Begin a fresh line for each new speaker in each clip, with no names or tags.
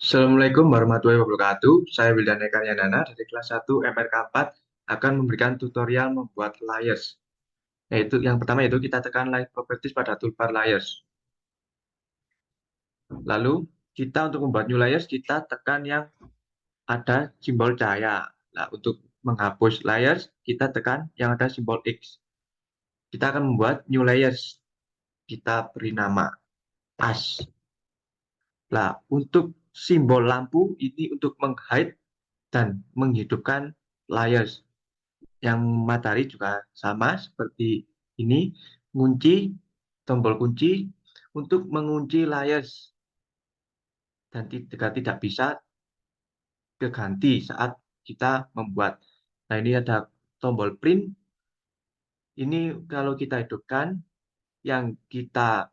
Assalamualaikum warahmatullahi wabarakatuh. Saya Wildan Eka Yandana dari kelas 1 MRK 4 akan memberikan tutorial membuat layers. Yaitu yang pertama yaitu kita tekan Light Properties pada toolbar layers. Lalu kita untuk membuat new layers kita tekan yang ada simbol cahaya. Nah, untuk menghapus layers kita tekan yang ada simbol X. Kita akan membuat new layers. Kita beri nama as. Nah, untuk simbol lampu ini untuk meng-hide dan menghidupkan layers. Yang matahari juga sama seperti ini, kunci, tombol kunci untuk mengunci layers dan tidak bisa keganti saat kita membuat. Nah, ini ada tombol print. Ini kalau kita hidupkan, yang kita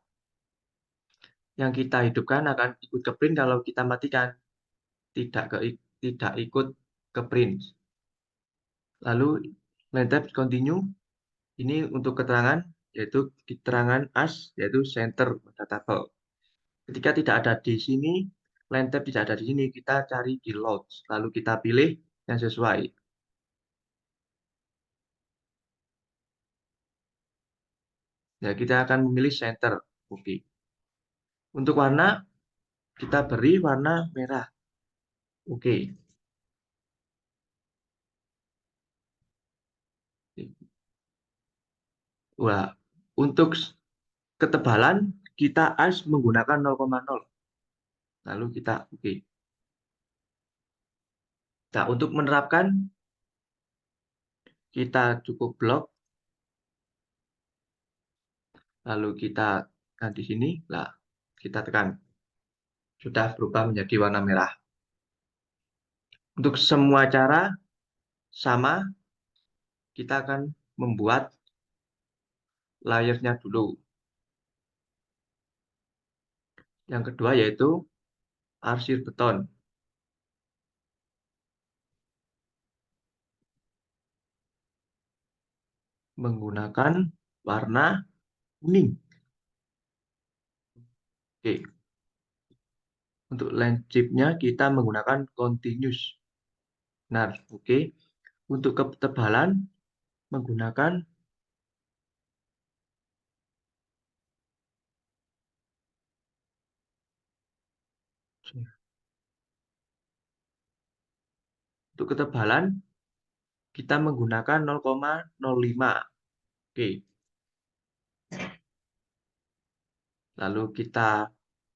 hidupkan akan ikut ke print. Kalau kita matikan, tidak ikut ke print. Lalu line tab continue. Ini untuk keterangan, yaitu keterangan as, yaitu center metadata. Ketika tidak ada di sini, line tab tidak ada di sini, kita cari di load. Lalu kita pilih yang sesuai. Ya, kita akan memilih center. Oke. Untuk warna, kita beri warna merah. Oke. Wah, untuk ketebalan, kita as menggunakan 0,0. Lalu kita oke. Nah, untuk menerapkan, kita cukup blok. Lalu kita ganti sini. Nah, kita tekan. Sudah berubah menjadi warna merah. Untuk semua cara sama, kita akan membuat layernya dulu. Yang kedua yaitu arsir beton. Menggunakan warna kuning. Oke. Untuk lancipnya kita menggunakan continuous. Benar, oke. Untuk ketebalan menggunakan kita menggunakan 0,05. Oke. Lalu kita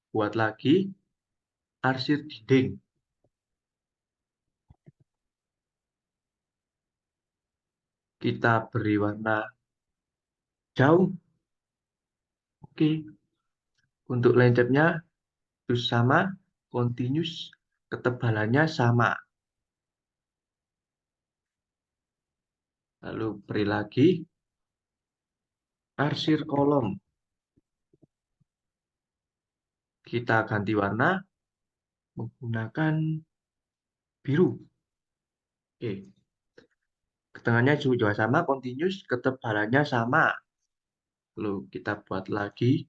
buat lagi arsir dinding. Kita beri warna jauh. Oke. Untuk lancipnya itu sama, continuous, ketebalannya sama. Lalu beri lagi arsir kolom. Kita ganti warna menggunakan biru. Oke. Keterangannya juga sama, continuous, ketebalannya sama. Lalu kita buat lagi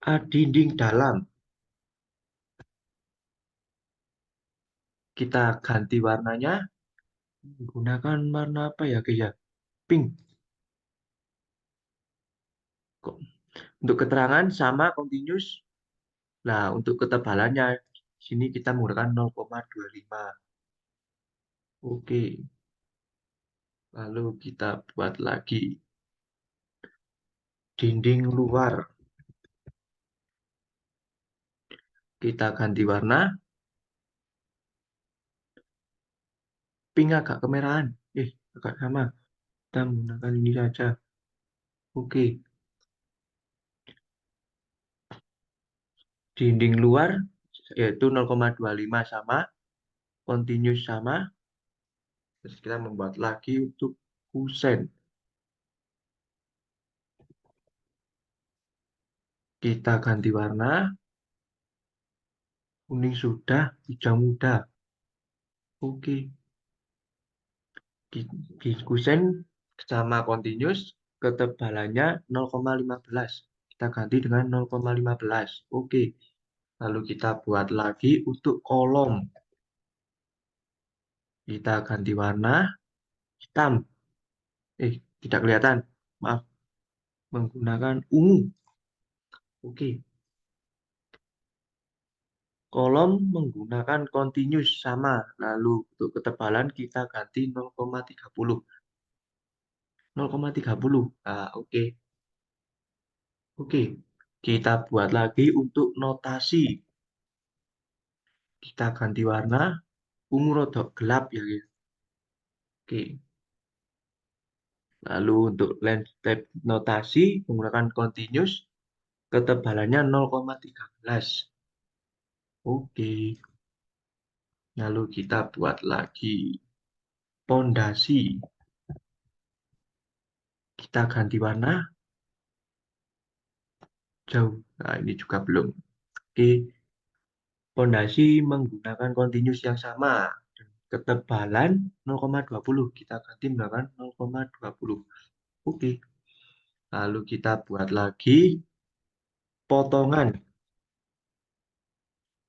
dinding dalam. Kita ganti warnanya menggunakan warna apa ya, guys ya? Pink. Untuk keterangan sama, continuous. Nah, untuk ketebalannya sini kita menggunakan 0,25. Oke. Lalu kita buat lagi dinding luar. Kita ganti warna pink agak kemerahan. Agak sama. Kita menggunakan ini saja. Oke. Dinding luar yaitu 0,25 sama. Continuous sama. Terus kita membuat lagi untuk kusen. Kita ganti warna. Kuning sudah, hijau muda. Oke. Di kusen sama continuous, ketebalannya 0,15. Kita ganti dengan 0,15. Oke. Lalu kita buat lagi untuk kolom. Kita ganti warna hitam. Tidak kelihatan. Maaf, menggunakan ungu. Oke. Kolom menggunakan continuous sama. Lalu untuk ketebalan kita ganti 0,30. 0,30. Nah, oke. Oke. Kita buat lagi untuk notasi. Kita ganti warna ungu rodok gelap ya, guys. Oke. Lalu untuk landscape notasi menggunakan continuous, ketebalannya 0,13. Oke. Lalu kita buat lagi pondasi. Kita ganti warna jauh. Nah, ini juga belum. Oke. Pondasi menggunakan continuous yang sama. Ketebalan 0,20. Kita ganti menggunakan 0,20. Oke. Lalu kita buat lagi potongan.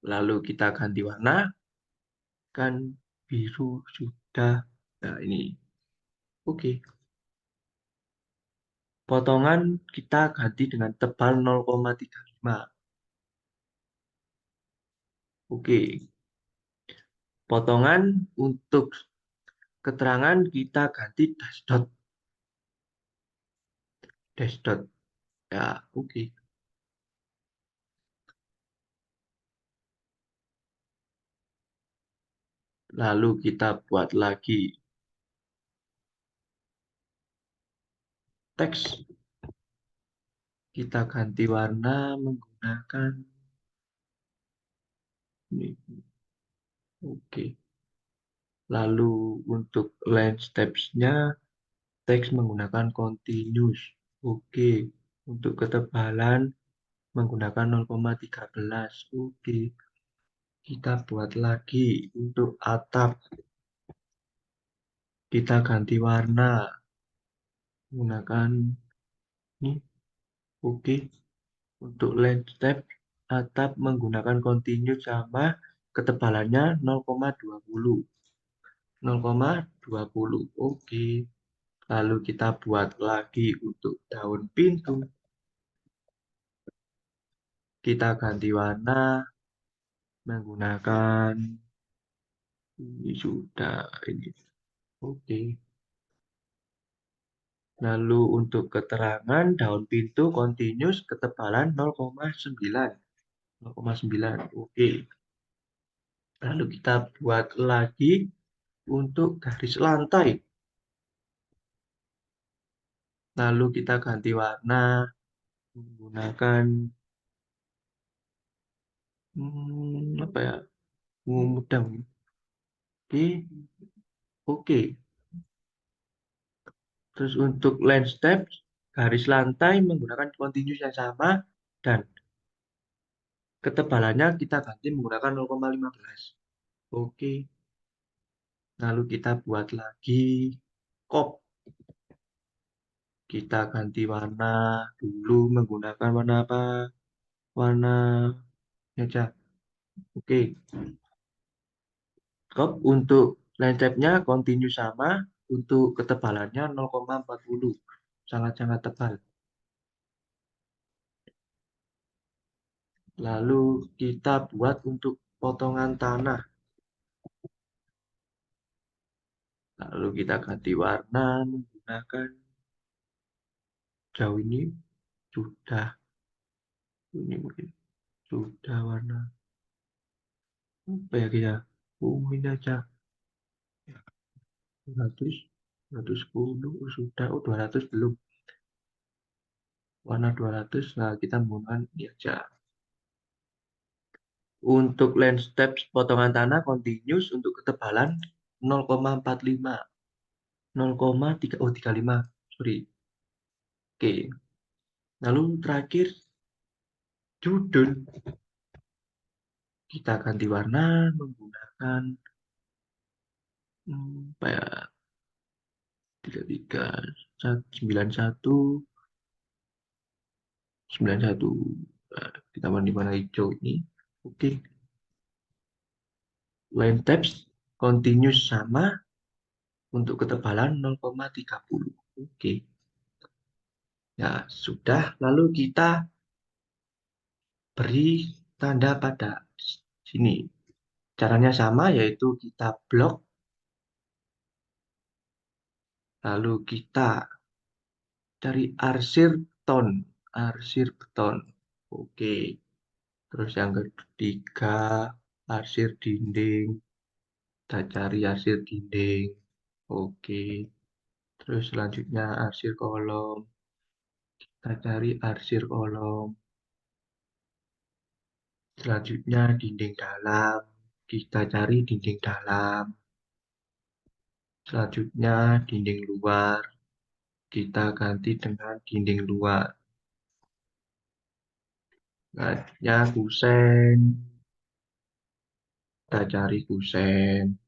Lalu kita ganti warna. Kan biru sudah. Nah, ini. Oke. Potongan kita ganti dengan tebal 0,35. Oke. Potongan untuk keterangan kita ganti dash dot. Dash dot. Ya, oke. Lalu kita buat lagi teks. Kita ganti warna menggunakan ini. Oke. Lalu untuk landscape-nya teks menggunakan continuous. Oke. Untuk ketebalan menggunakan 0,13. Oke. Kita buat lagi untuk atap. Kita ganti warna menggunakan ini. Oke. Untuk landscape atap menggunakan continuous sama ketebalannya 0,20. 0,20. Oke. Lalu kita buat lagi untuk daun pintu. Kita ganti warna menggunakan ini sudah ini. Oke. Lalu untuk keterangan daun pintu continuous ketebalan 0,9. 0,9. Oke. Lalu kita buat lagi untuk garis lantai. Lalu kita ganti warna menggunakan apa ya? Ungu muda. Oke. Oke. Terus untuk landscape, garis lantai menggunakan continuous yang sama dan ketebalannya kita ganti menggunakan 0,15. Oke, lalu kita buat lagi kop. Kita ganti warna dulu menggunakan warna apa? Warna aja. Oke, kop untuk landscape-nya continue sama, untuk ketebalannya 0,40. Sangat-sangat tebal. Lalu kita buat untuk potongan tanah. Lalu kita ganti warna menggunakan jauh ini sudah ini mungkin sudah warna apa ya kita ini aja ya, 200 210 sudah 200 belum warna 200. Nah kita menggunakan ini aja untuk landscape potongan tanah continuous untuk ketebalan 0,45 0,3 oh 35 sorry. Oke, lalu terakhir judul kita ganti warna menggunakan apa ya 33 91 91. Nah, kita di warna hijau ini Oke, line text continuous sama untuk ketebalan 0,30. Oke, ya sudah. Lalu kita beri tanda pada sini. Caranya sama, yaitu kita blok, lalu kita cari arsir beton, arsir beton. Oke, terus yang ketiga, arsir dinding. Kita cari arsir dinding. Oke, terus selanjutnya arsir kolom. Kita cari arsir kolom. Selanjutnya dinding dalam. Kita cari dinding dalam. Selanjutnya dinding luar. Kita ganti dengan dinding luar. Selanjutnya kusen. Kita cari kusen.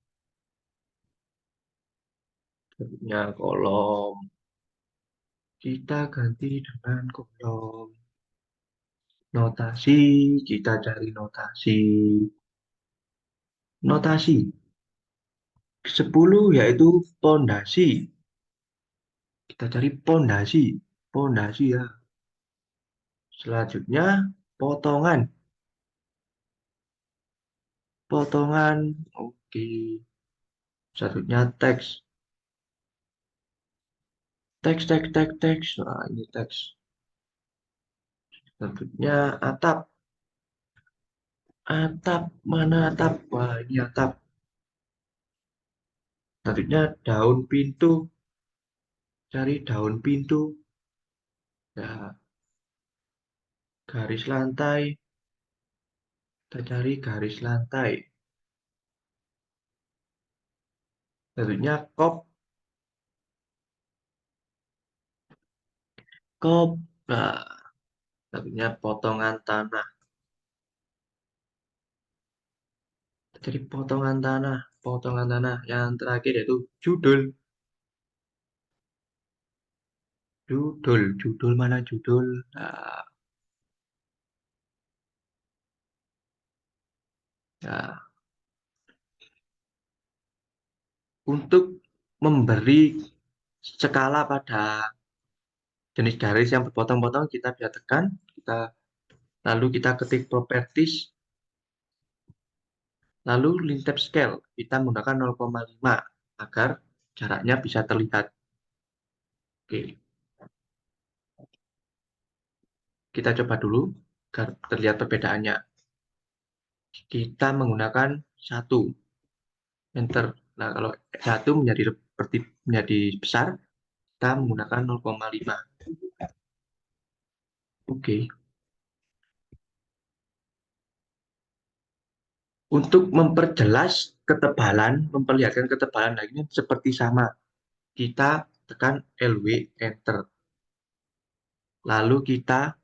Selanjutnya kolom. Kita ganti dengan kolom. Notasi. Kita cari notasi. Notasi 10 yaitu pondasi. Kita cari pondasi. Pondasi ya. Selanjutnya potongan. Potongan. Oke. Selanjutnya teks. Teks, teks, teks, teks. Nah, ini teks. Selanjutnya atap. Atap. Mana atap? Wah, ini atap. Selanjutnya daun pintu. Cari daun pintu. Ya, garis lantai. Kita cari garis lantai. Selanjutnya kop. Kop. Nah, selanjutnya potongan tanah. Jadi potongan tanah. Potongan tanah. Yang terakhir yaitu judul. Judul. Judul mana judul? Nah, ya. Untuk memberi skala pada jenis garis yang berpotong-potong, kita bisa tekan. Lalu kita ketik properties. Lalu lintip scale. Kita menggunakan 0,5 agar jaraknya bisa terlihat. Oke, kita coba dulu agar terlihat perbedaannya. Kita menggunakan 1 enter. Nah, kalau 1 menjadi besar, kita menggunakan 0,5. Oke. Untuk memperjelas ketebalan, memperlihatkan ketebalan lainnya seperti sama. Kita tekan LW enter. Lalu kita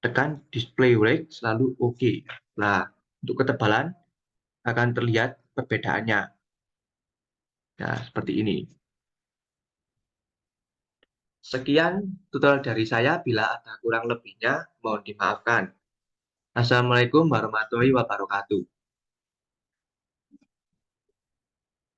tekan display rate, lalu OK. Nah, untuk ketebalan akan terlihat perbedaannya. Nah, seperti ini. Sekian tutorial dari saya. Bila ada kurang lebihnya, mohon dimaafkan. Assalamualaikum warahmatullahi wabarakatuh.